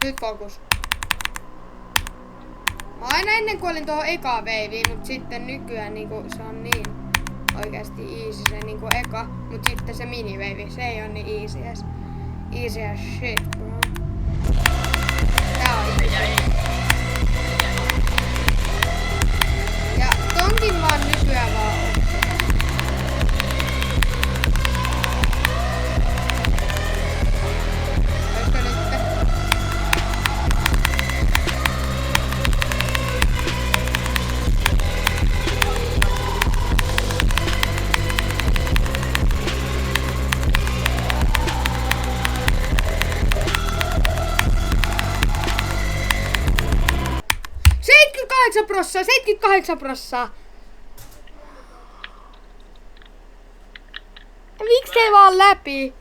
Nyt fokus. Mä aina ennen kuolin tuohon eka veiviin, mut sitten nykyään niinku se on niin oikeesti easy se niinku eka. Mut sitten se miniveivi, se ei oo niin easy as. Easy as shit, bro. Tää on easy. Ja tonkin vaan nykyään vaan on. Oisko nyt? Prossaa, 78%. Miksi ei vaan läpi?